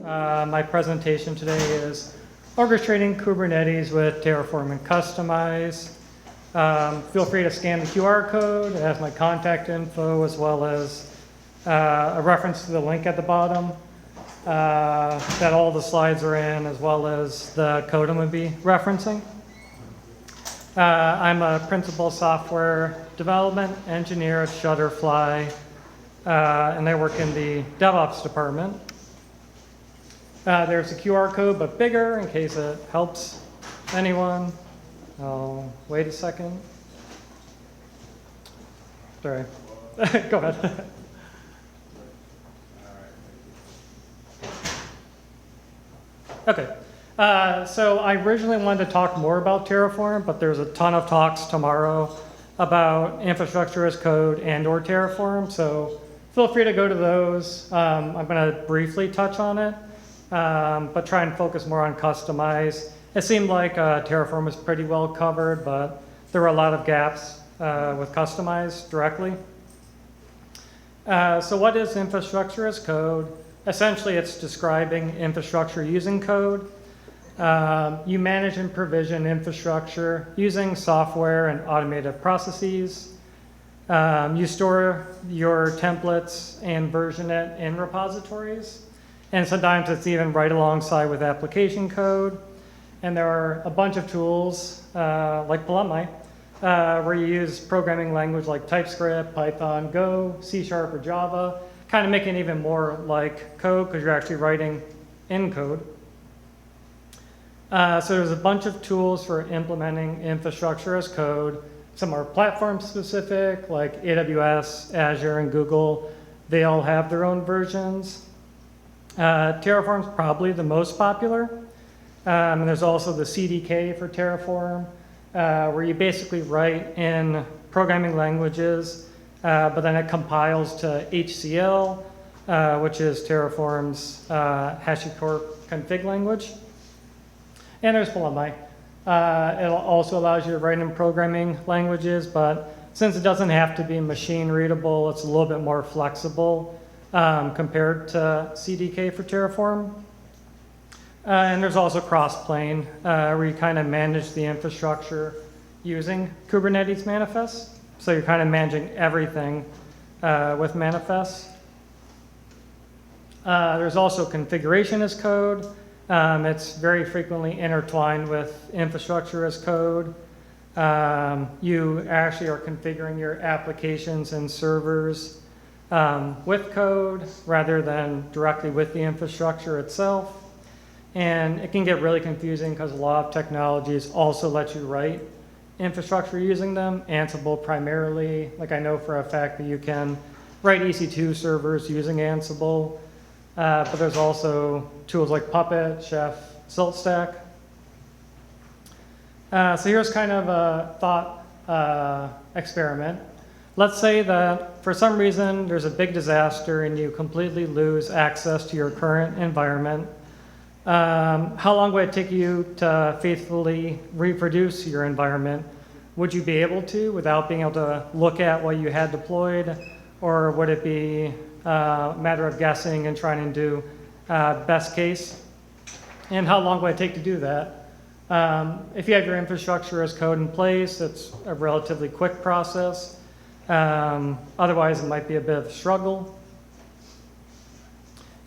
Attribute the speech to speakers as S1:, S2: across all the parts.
S1: My presentation today is Orchestrating Kubernetes with Terraform and Kustomize. Feel free to scan the QR code. It has my contact info as well as a reference to the link at the bottom that all the slides are in, as well as the code I'm going to be referencing. I'm a principal software development engineer at Shutterfly, and I work in the DevOps department. There's a QR code, but bigger in case it helps anyone. Oh, wait a second. Sorry. Go ahead. Okay. So I originally wanted to talk more about Terraform, but there's a ton of talks tomorrow about infrastructure as code and or Terraform. So feel free to go to those. I'm going to briefly touch on it, but try and focus more on Kustomize. It seemed like Terraform was pretty well covered, but there were a lot of gaps with Kustomize directly. So what is infrastructure as code? Essentially, it's describing infrastructure using code. You manage and provision infrastructure using software and automated processes. You store your templates and version it in repositories. And sometimes it's even right alongside with application code. And there are a bunch of tools like Alumni where you use programming language like TypeScript, Python, Go, C# or Java, kind of making it even more like code because you're actually writing in code. So there's a bunch of tools for implementing infrastructure as code. Some are platform specific, like AWS, Azure, and Google. They all have their own versions. Terraform's probably the most popular. And there's also the CDK for Terraform, where you basically write in programming languages, but then it compiles to HCL, which is Terraform's HashiCorp config language. And there's Alumni. It also allows you to write in programming languages, but since it doesn't have to be machine readable, it's a little bit more flexible compared to CDK for Terraform. And there's also Crossplane, where you kind of manage the infrastructure using Kubernetes manifests. So you're kind of managing everything with manifests. There's also configuration as code. It's very frequently intertwined with infrastructure as code. You actually are configuring your applications and servers with code rather than directly with the infrastructure itself. And it can get really confusing because a lot of technologies also let you write infrastructure using them. Ansible primarily, like I know for a fact that you can write EC2 servers using Ansible, but there's also tools like Puppet, Chef, SaltStack. So here's kind of a thought experiment. Let's say that for some reason there's a big disaster and you completely lose access to your current environment. How long would it take you to faithfully reproduce your environment? Would you be able to without being able to look at what you had deployed? Or would it be a matter of guessing and trying to do best case? And how long would it take to do that? If you have your infrastructure as code in place, it's a relatively quick process. Otherwise, it might be a bit of a struggle.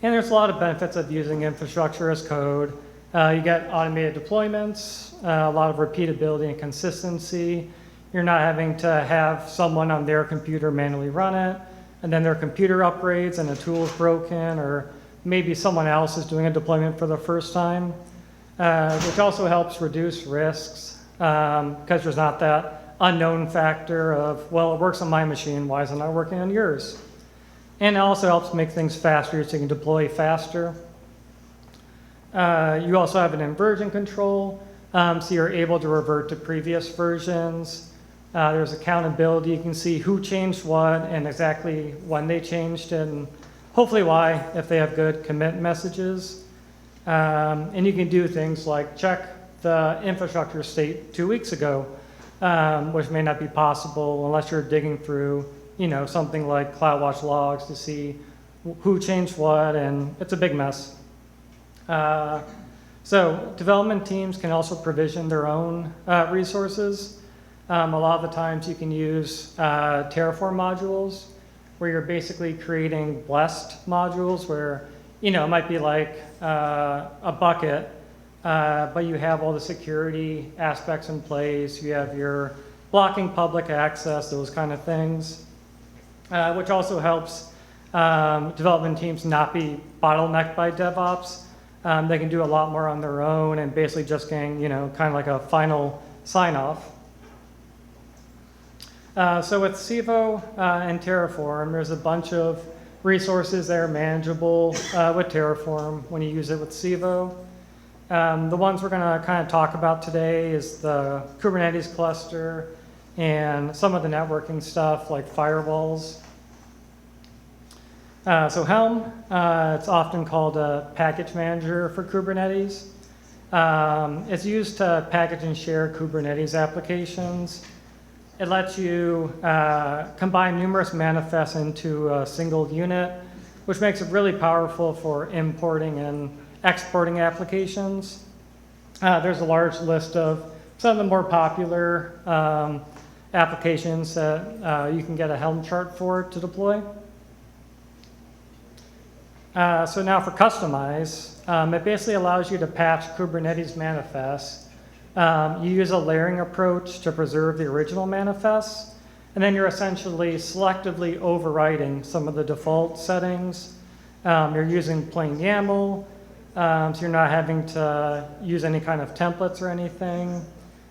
S1: And there's a lot of benefits of using infrastructure as code. You get automated deployments, a lot of repeatability and consistency. You're not having to have someone on their computer manually run it, and then their computer upgrades and the tool's broken, or maybe someone else is doing a deployment for the first time, which also helps reduce risks because there's not that unknown factor of, well, it works on my machine, why is it not working on yours? And it also helps make things faster so you can deploy faster. You also have an inversion control, so you're able to revert to previous versions. There's accountability. You can see who changed what and exactly when they changed and hopefully why if they have good commit messages. And you can do things like check the infrastructure state 2 weeks ago, which may not be possible unless you're digging through something like CloudWatch logs to see who changed what, and it's a big mess. So development teams can also provision their own resources. A lot of the times you can use Terraform modules where you're basically creating blessed modules where, it might be like a bucket, but you have all the security aspects in place. You have your blocking public access, those kind of things, which also helps development teams not be bottlenecked by DevOps. They can do a lot more on their own and basically just getting, kind of like a final sign-off. So with Civo and Terraform, there's a bunch of resources that are manageable with Terraform when you use it with Civo. The ones we're going to kind of talk about today is the Kubernetes cluster and some of the networking stuff like firewalls. So Helm, it's often called a package manager for Kubernetes. It's used to package and share Kubernetes applications. It lets you combine numerous manifests into a single unit, which makes it really powerful for importing and exporting applications. There's a large list of some of the more popular applications that you can get a Helm chart for to deploy. So now for Kustomize, it basically allows you to patch Kubernetes manifests. You use a layering approach to preserve the original manifests, and then you're essentially selectively overriding some of the default settings. You're using plain YAML, so you're not having to use any kind of templates or anything.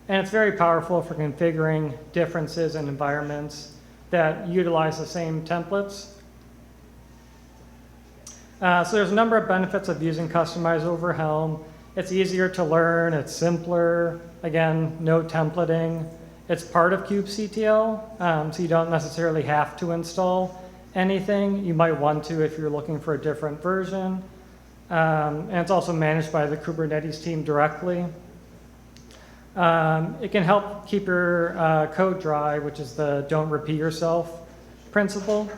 S1: And it's very powerful for configuring differences in environments that utilize the same templates. So there's a number of benefits of using Kustomize over Helm. It's easier to learn, it's simpler, again, no templating. It's part of kubectl, so you don't necessarily have to install anything. You might want to if you're looking for a different version. And it's also managed by the Kubernetes team directly. It can help keep your code dry, which is the don't repeat yourself principle.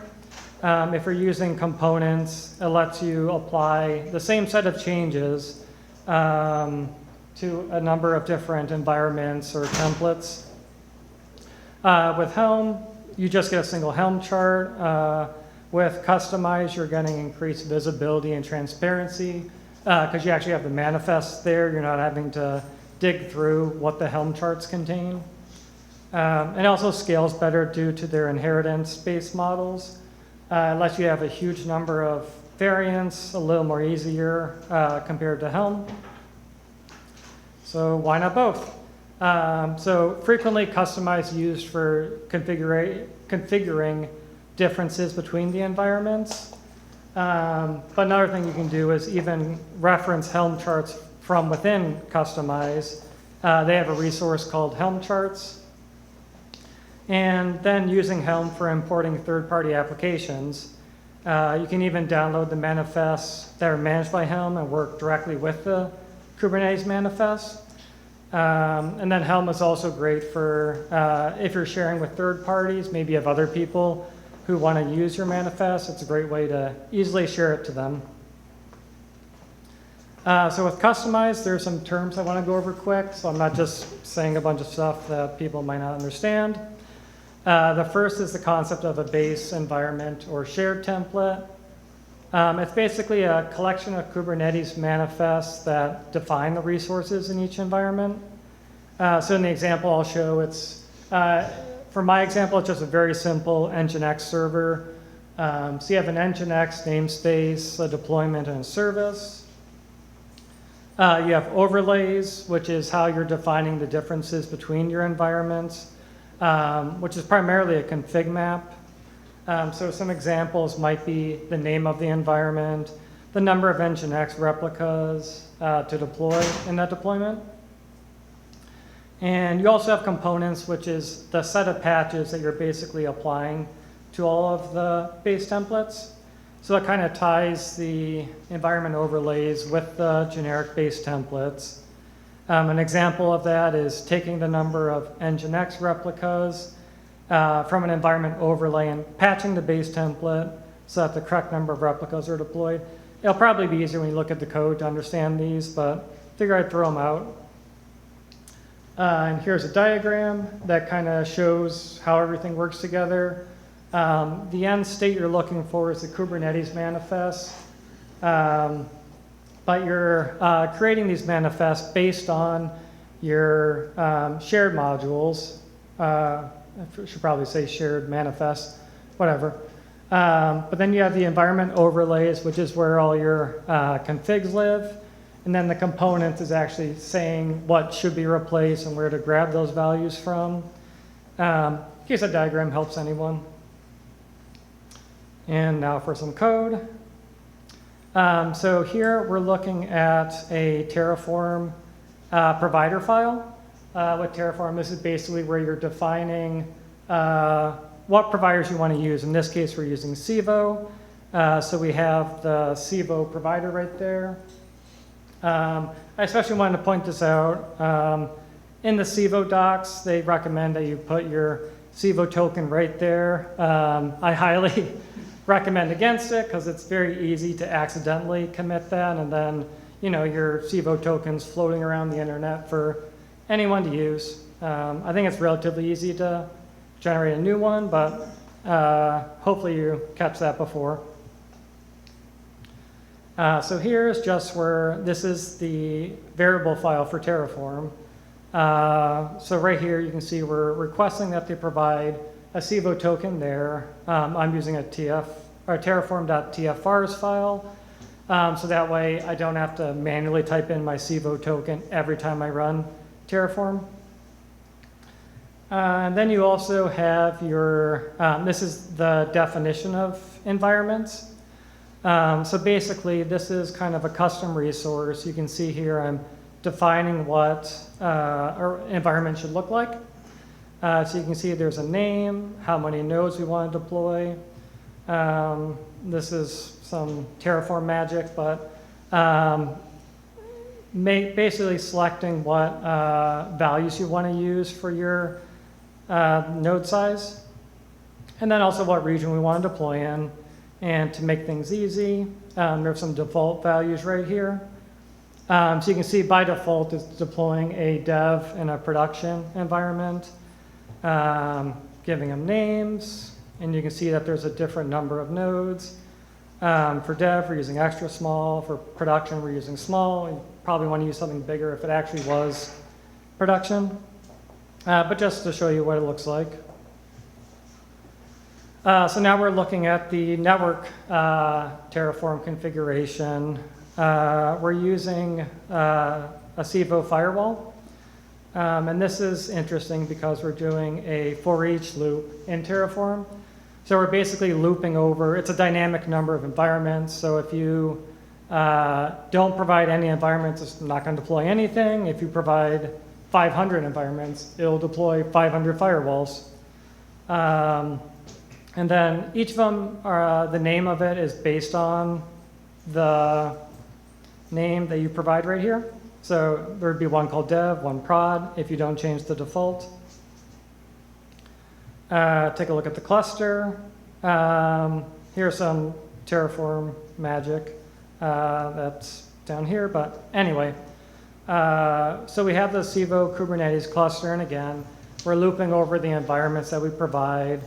S1: If you're using components, it lets you apply the same set of changes to a number of different environments or templates. With Helm, you just get a single Helm chart. With Kustomize, you're getting increased visibility and transparency because you actually have the manifests there. You're not having to dig through what the Helm charts contain. It also scales better due to their inheritance-based models. It lets you have a huge number of variants, a little more easier compared to Helm. So why not both? So frequently Kustomize used for configuring differences between the environments. But another thing you can do is even reference Helm charts from within Kustomize. They have a resource called Helm charts. And then using Helm for importing third-party applications. You can even download the manifests that are managed by Helm and work directly with the Kubernetes manifest. And then Helm is also great for if you're sharing with third parties, maybe you have other people who want to use your manifest. It's a great way to easily share it to them. So with Kustomize, there's some terms I want to go over quick, so I'm not just saying a bunch of stuff that people might not understand. The first is the concept of a base environment or shared template. It's basically a collection of Kubernetes manifests that define the resources in each environment. So in the example I'll show, for my example, it's just a very simple Nginx server. So you have an Nginx namespace, a deployment, and a service. You have overlays, which is how you're defining the differences between your environments, which is primarily a config map. So some examples might be the name of the environment, the number of Nginx replicas to deploy in that deployment. And you also have components, which is the set of patches that you're basically applying to all of the base templates. So it kind of ties the environment overlays with the generic base templates. An example of that is taking the number of Nginx replicas from an environment overlay and patching the base template so that the correct number of replicas are deployed. It'll probably be easier when you look at the code to understand these, but figure I'd throw them out. And here's a diagram that kind of shows how everything works together. The end state you're looking for is the Kubernetes manifest. But you're creating these manifests based on your shared modules. I should probably say shared manifest, whatever. But then you have the environment overlays, which is where all your configs live. And then the component is actually saying what should be replaced and where to grab those values from. In case that diagram helps anyone. And now for some code. So here we're looking at a Terraform provider file. With Terraform, this is basically where you're defining what providers you want to use. In this case, we're using Civo. So we have the Civo provider right there. I especially wanted to point this out. In the Civo docs, they recommend that you put your Civo token right there. I highly recommend against it because it's very easy to accidentally commit that, and then your Civo tokens floating around the internet for anyone to use. I think it's relatively easy to generate a new one, but hopefully you catch that before. So here's just where this is the variable file for Terraform. So right here you can see we're requesting that they provide a Civo token there. I'm using a terraform.tfvars file. So that way I don't have to manually type in my Civo token every time I run Terraform. And then you also have your, this is the definition of environments. So basically this is kind of a custom resource. You can see here I'm defining what our environment should look like. So you can see there's a name, how many nodes we want to deploy. This is some Terraform magic, but basically selecting what values you want to use for your node size, and then also what region we want to deploy in. And to make things easy, there's some default values right here. So you can see by default it's deploying a dev and a production environment, giving them names, and you can see that there's a different number of nodes. For dev, we're using extra small. For production, we're using small. You probably want to use something bigger if it actually was production. But just to show you what it looks like. So now we're looking at the network Terraform configuration. We're using a Civo firewall. And this is interesting because we're doing a for each loop in Terraform. So we're basically looping over, it's a dynamic number of environments. So if you don't provide any environments, it's not going to deploy anything. If you provide 500 environments, it'll deploy 500 firewalls. And then each of them, the name of it is based on the name that you provide right here. So there would be one called dev, one prod, if you don't change the default. Take a look at the cluster. Here's some Terraform magic that's down here, but anyway. So we have the Civo Kubernetes cluster, and again, we're looping over the environments that we provide.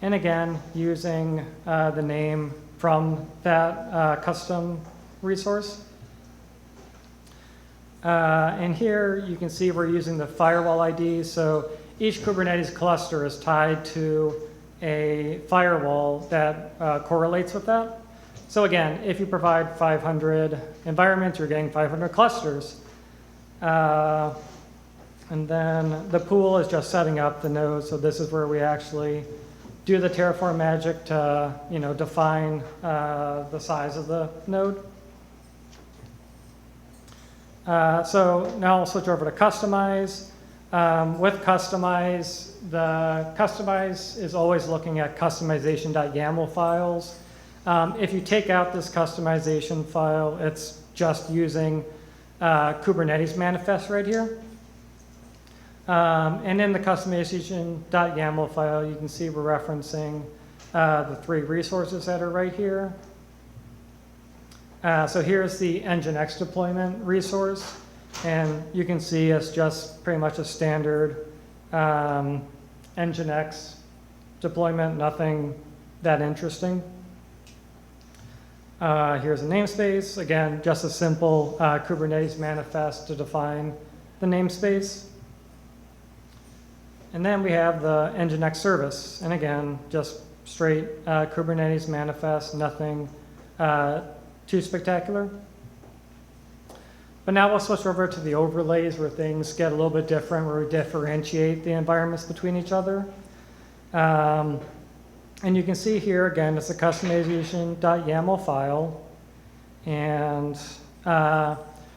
S1: And again, using the name from that custom resource. And here you can see we're using the firewall ID. So each Kubernetes cluster is tied to a firewall that correlates with that. So again, if you provide 500 environments, you're getting 500 clusters. And then the pool is just setting up the nodes. So this is where we actually do the Terraform magic to define the size of the node. So now I'll switch over to Kustomize. With Kustomize, the Kustomize is always looking at customization.yaml files. If you take out this customization file, it's just using Kubernetes manifest right here. And in the customization.yaml file, you can see we're referencing the 3 resources that are right here. So here's the Nginx deployment resource, and you can see it's just pretty much a standard Nginx deployment, nothing that interesting. Here's a namespace, again, just a simple Kubernetes manifest to define the namespace. And then we have the Nginx service, and again, just straight Kubernetes manifest, nothing too spectacular. But now we'll switch over to the overlays where things get a little bit different, where we differentiate the environments between each other. And you can see here, again, it's a customization.yaml file. And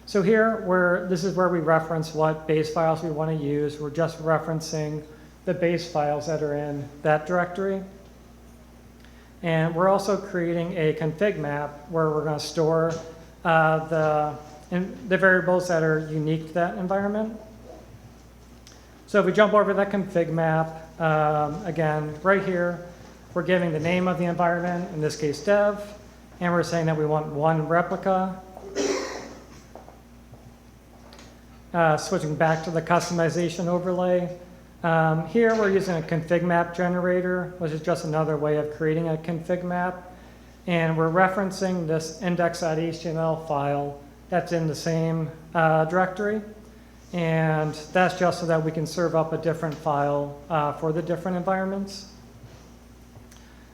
S1: so here, this is where we reference what base files we want to use. We're just referencing the base files that are in that directory. And we're also creating a config map where we're going to store the variables that are unique to that environment. So if we jump over that config map, again, right here, we're giving the name of the environment, in this case dev, and we're saying that we want 1 replica. Switching back to the customization overlay. Here we're using a config map generator, which is just another way of creating a config map. And we're referencing this index.html file that's in the same directory. And that's just so that we can serve up a different file for the different environments.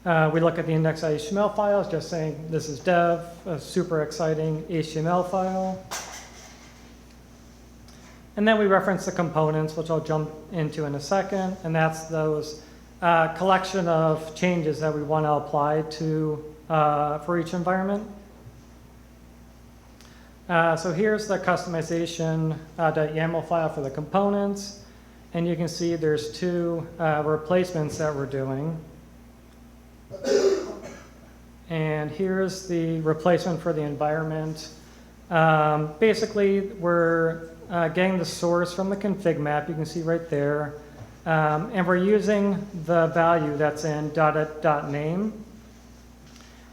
S1: We look at the index.html file, it's just saying this is dev, a super exciting HTML file. And then we reference the components, which I'll jump into in a second, and that's those collection of changes that we want to apply to for each environment. So here's the customization.yaml file for the components, and you can see there's 2 replacements that we're doing. And here's the replacement for the environment. Basically, we're getting the source from the config map, you can see right there. And we're using the value that's in .name.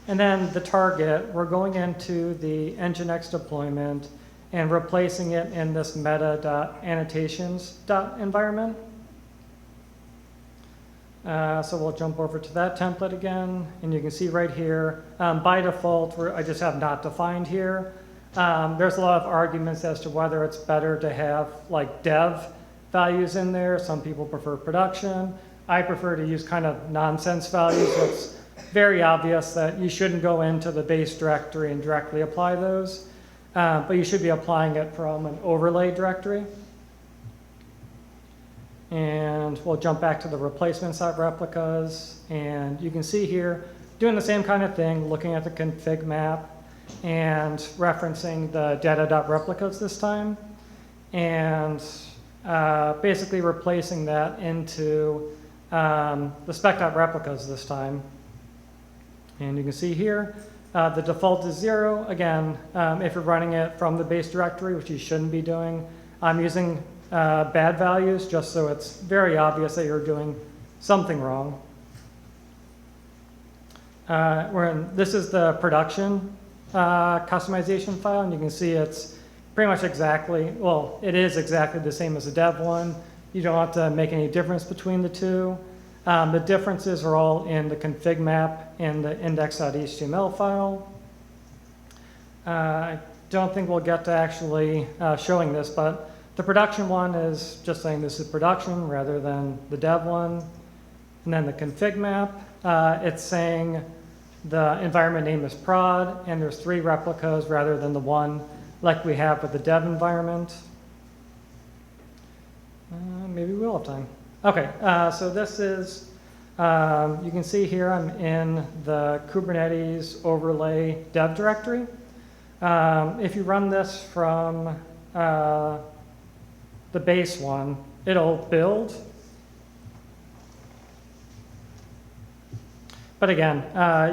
S1: And then the target, we're going into the Nginx deployment and replacing it in this meta.annotations.environment. So we'll jump over to that template again, and you can see right here, by default, I just have not defined here. There's a lot of arguments as to whether it's better to have like dev values in there. Some people prefer production. I prefer to use kind of nonsense values. So it's very obvious that you shouldn't go into the base directory and directly apply those, but you should be applying it from an overlay directory. And we'll jump back to the replacements.replicas, and you can see here, doing the same kind of thing, looking at the config map and referencing the data.replicas this time, and basically replacing that into the spec.replicas this time. And you can see here, the default is 0. Again, if you're running it from the base directory, which you shouldn't be doing, I'm using bad values just so it's very obvious that you're doing something wrong. This is the production customization file, and you can see it's pretty much exactly, well, it is exactly the same as the dev one. You don't have to make any difference between the 2. The differences are all in the config map and the index.html file. I don't think we'll get to actually showing this, but the production one is just saying this is production rather than the dev one. And then the config map, it's saying the environment name is prod, and there's 3 replicas rather than the 1 like we have with the dev environment. Maybe we'll have time. Okay, so this is, you can see here I'm in the Kubernetes overlay dev directory. If you run this from the base one, it'll build. But again,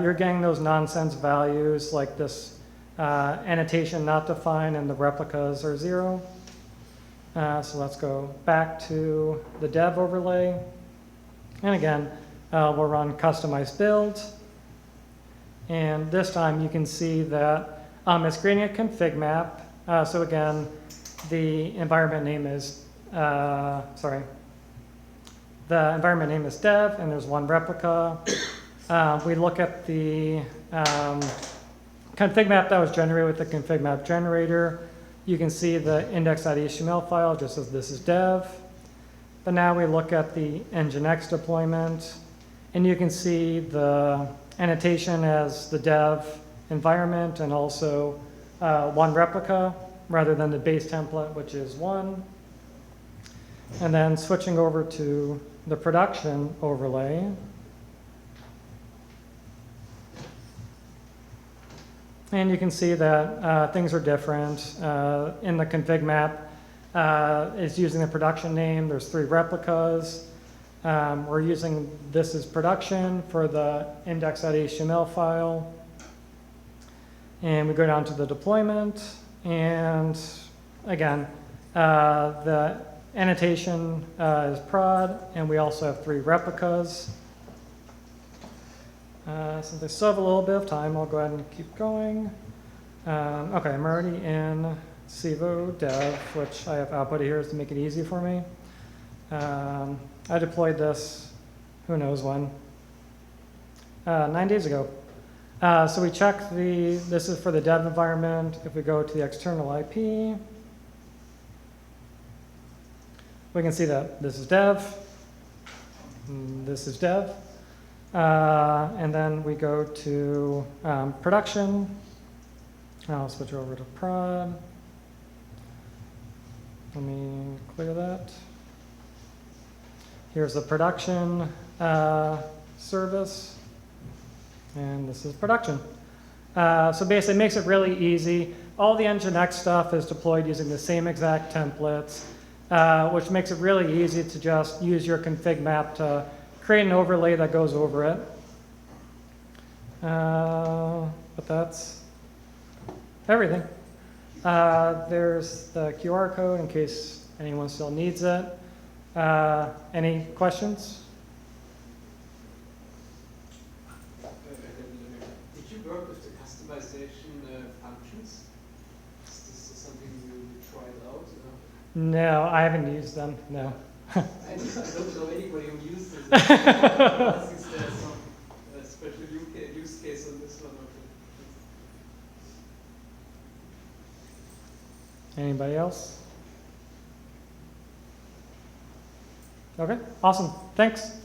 S1: you're getting those nonsense values like this annotation not defined and the replicas are 0. So let's go back to the dev overlay. And again, we'll run Kustomize build. And this time you can see that it's creating a config map. So again, the environment name is, the environment name is dev, and there's one replica. We look at the config map that was generated with the config map generator. You can see the index.html file just says this is dev. But now we look at the Nginx deployment, and you can see the annotation as the dev environment and also one replica rather than the base template, which is one. And then switching over to the production overlay. And you can see that things are different. In the config map, it's using the production name. There's 3 replicas. We're using this as production for the index.html file. And we go down to the deployment. And again, the annotation is prod, and we also have 3 replicas. Since I still have a little bit of time, I'll go ahead and keep going. Okay, I'm already in Civo dev, which I have output here to make it easy for me. I deployed this, who knows when, 9 days ago. So we check this is for the dev environment. If we go to the external IP, we can see that this is dev, this is dev. And then we go to production. I'll switch over to prod. Let me clear that. Here's the production service, and this is production. So basically it makes it really easy. All the Nginx stuff is deployed using the same exact templates, which makes it really easy to just use your config map to create an overlay that goes over it. But that's everything. There's the QR code in case anyone still needs it. Any questions?
S2: Did you work with the customization functions? Is this something you tried out?
S1: No, I haven't used them, no.
S2: I don't know anybody who used it. Is there some special use case on this one?
S1: Anybody else? Okay, awesome. Thanks.